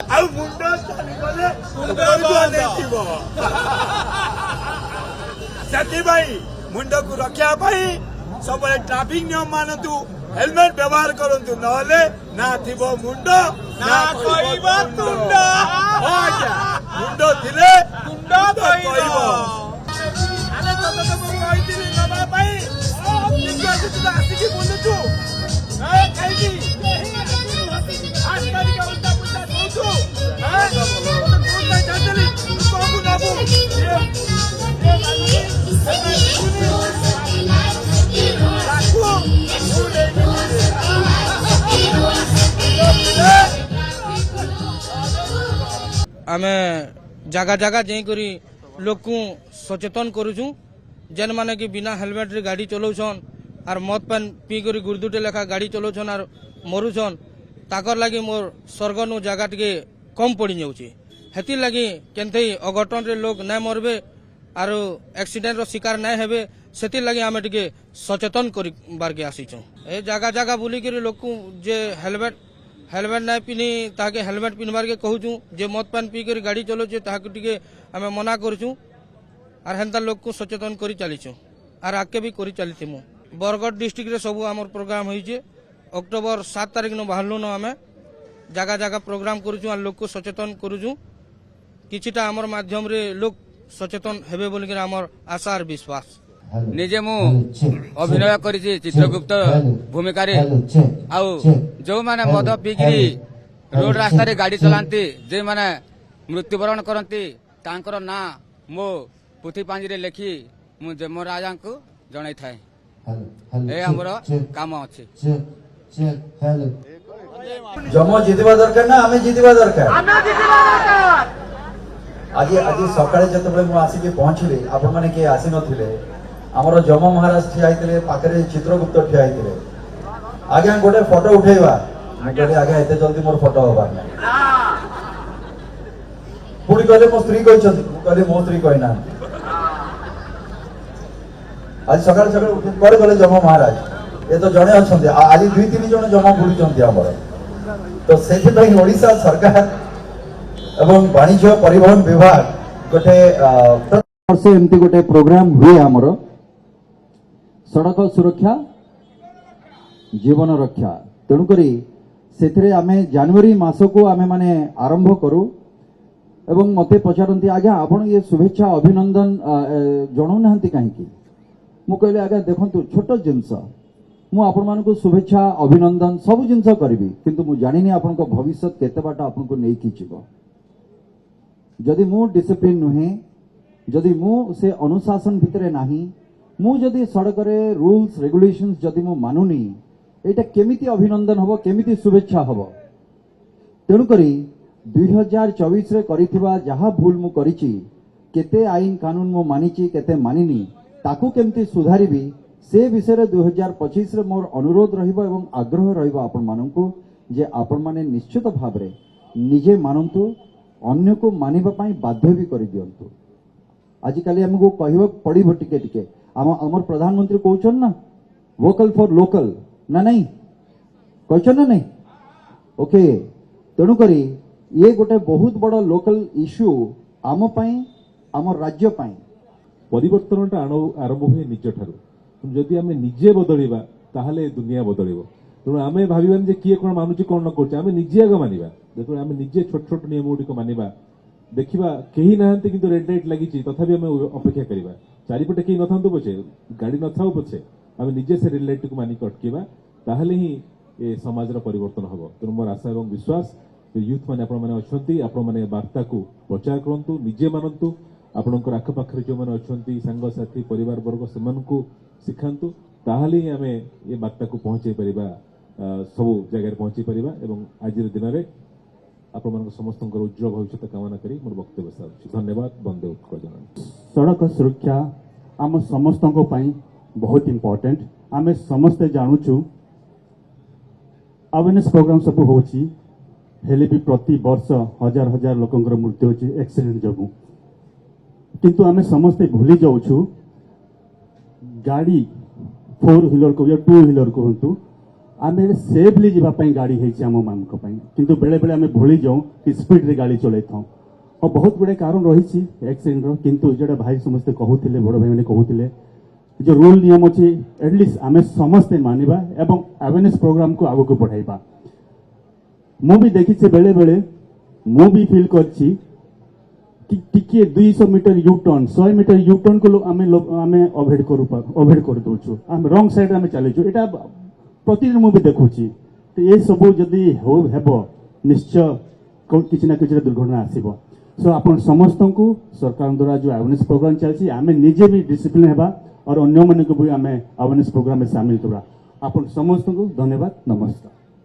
ଆଉ ମୁଣ୍ଡ ଚାଲିଗଲେ ସେଥିପାଇଁ ମୁଣ୍ଡକୁ ରଖିବା ପାଇଁ ସବୁବେଳେ ଟ୍ରାଫିକ ନିୟମ ମାନନ୍ତୁ, ହେଲମେଟ ବ୍ୟବହାର କରନ୍ତୁ, ନହେଲେ ନା ଥିବ ମୁଣ୍ଡ ନା କହିବ ତୁଣ୍ଡ। ମୁଣ୍ଡ ଥିଲେ ତୁଣ୍ଡ କହିବ। ଆମେ ତମକୁ କହିଥିଲି ନବା ପାଇଁ, ଆସିକି ବୁଲୁଛୁ କାହିଁକି? आमे जगह जगह जाइकरी लोक को सचेतन करुछू, जेन माने कि बिना हेलमेट रे गाड़ी चलाउछन आर मद पान पी करी गुरदुटे लेखा गाड़ी चलाउछन आर मरुछन, ताकर लगी मोर स्वर्गनु जगह टिके कम पड़ी जाउछी। हेति लगी केनथै अघटन रे लोग न मरबे आर एक्सीडेंट रो शिकार न हेबे, सेति लगी आमे टिके सचेतन करी बार के आसीछू। ए जगह जगह बुली करी लोक को जे हेलमेट ना पिनी ताके हेलमेट पिनबार के कहूँ, जे मद पान पी कर गाड़ी चलाऊे ताके टिके आमे मना करूँ आर हेन्ता लोक को सचेतन करी चलीछू आर आगे भी करी चली। बरगढ़ डिस्ट्रिक्ट रे सब आमर प्रोग्राम होइछे। अक्टोबर 7 तारिख न बाहरलु न आमे जगह जगह प्रोग्राम करूँ आर लोक को सचेतन करूँ। किछिटा आमर माध्यम रे लोक सचेतन हेबे बोली के आमर आशा और विश्वास। निजे मु अभिनय करिछि चित्रगुप्त भूमिका रे। आउ जो माने मद पीगिरी रोड रास्ता रे गाड़ी चलांती, जे माने मृत्युवरण करंती, तांकर ना मो पुथि पांजी रे लेखि मु जम राजा को जणाई थाए। ए हमर काम अछि। जम जितबा दरकार ना आमे जितबा दरकार। आज आज सकाळे जतबे मु आसी के पहुंचले, आपण माने के आसी नथिले, हमर जम महाराज ठिया आइतले, पाखरे चित्रगुप्त ठिया आइतले। आगे गोटे फोटो उठेबा, मु कहले आगे एते जल्दी मोर फोटो होबा ना। पुणी कहले मो स्त्री कहिसथि, मु कहले मो स्त्री कहिना। आज सकाळे सकाळे उठे करे गले जम महाराज, ए तो जणे अछंती, आज 2-3 जण जम बुलुचंती हमर। तो सेथि पई ओडिसा सरकार एवं वाणिज्य परिवहन विभाग गोटे वर्ष एमती गोटे प्रोग्राम हुए हमर सड़क सुरक्षा जीवन रक्षा। तेणुकरी से आमे जनवरी मास को आमे माने आरंभ करू एवं मते पचारती आज्ञा आपण ये शुभेच्छा अभिनंदन जणाऊ नाहंती काहेकि? मु कहले आज्ञा देखंतु छोट जिंस मु आपण मानको शुभेच्छा अभिनंदन सब जिंस करबी, किंतु मु जानिनी आपण को भविष्य केते बाट आपण को नै कि जीव। जदि मु डिसिप्लिन नुहे, जदि मु से अनुशासन भितरे नाही, मु जदि सड़क रे रूल्स रेगुलेशंस जदि मु मानुनी, एटा केमिति अभिनंदन हबो, केमिति शुभेच्छा हबो? तेणु करी 2024 रे करिथिबा जहा भूल मु करिछि, केते आईन कानून मु मानिछि, केते मानिनी, ताकू केमिति सुधारिबी, से विषय रे 2025 रे मोर अनुरोध रहिबो एवं आग्रह रहिबो आपण माननकु जे आपण माने निश्चित भाबरे निजे मानंतु, अन्य को मानिबा पई बाध्य भी करि दियंतु। आजिकाली हमको कहबो पड़िबो टिके टिके। हमर प्रधानमंत्री कहउछन ना वोकल फॉर लोकल ना, नहीं कहछन ना? नहीं ओके। तेणु करी ये गोटे बहुत बड़ लोकल इश्यू आम पई, आम राज्य पई। परिवर्तनटा आरंभ हुए निज ठारू। जदि आमे निजे बदलिबा ताहले दुनिया बदलिबो। तेणु आमे भाबिबान जे किए कोन मानुची कोन न करछ, आमे निजे आगे मानिबा। जेतो आमे निजे छोट छोट नियम गुडी मानिबा, देखिबा केही नाहंती किंतु रेड लाइट लागिची, तथापि आमे अपेक्षा करिबा। चारिपटे केही नथांतु पछे, गाड़ी नथाउ पछे, आमे निजे से रेड लाइट को मानि अटकीबा, ताहले ही ए समाज रो परिवर्तन हबो। तेणु मोर आशा एवं विश्वास यूथ माने आपण माने अछंती, आपण माने वार्ता को प्रचार करंतु, निजे मानंतु, आपणकर आख पाखरे जो माने अछंती संग साथी परिवार वर्ग सेमानकु सिखांतु, ताहले ही आमे ए वार्ता को पहुंचे परिबा, सब जगह पहुंची परिबा। एवं आज दिन रे आपण मान समस्त उज्जवल भविष्य कामना करी मोर वक्तव्य सार। धन्यवाद। वंदे उत्कल जननी। सड़क सुरक्षा आम समस्त बहुत इम्पोर्टेंट। आम समस्ते जानूचु अवेयरनेस प्रोग्राम सब होची, हेले भी प्रति वर्ष हजार हजार लोकंकर मृत्यु होची एक्सीडेंट जगु। किंतु आम समस्ते भूली जाऊछु गाड़ी 4 व्हीलर को या 2 व्हीलर कहतु, आमे सेफली जीवा पई गाड़ी हेछि आम मानक पई किंतु बेले बेले आमे भूली जाऊ कि स्पीड रे गाड़ी चलै थाऊ और बहुत गुड़े कारण रही एक्सीडेंट रो किंतु जेटा भाई समस्ते कहूथिले बड़ भाई माने कहूथिले जो रूल नियम अछि एटलिस्ट आमे समस्ते मानिबा एवं अवेयरनेस प्रोग्राम को आगो को बढ़ाइबा मु भी देखि से बेले बेले मु भी फील करछि कि टिके 200 metre U turn 100 metre U turn को आमे अवॉइड कर दोछु आमे रॉन्ग साइड आमे चलेछु एटा प्रतिदिन मु भी देखुछि तो ये सब जदि हेबो निश्चय किसी ना किसी दुर्घटना आसीबो सो आपण समस्त को सरकार द्वारा जो अवेयरनेस प्रोग्राम चलछि आमे निजे भी डिसिप्लिन हेबा और अन्य मन को भी आमे अवेयरनेस प्रोग्राम में शामिल करबा आपण समस्त को धन्यवाद नमस्कार।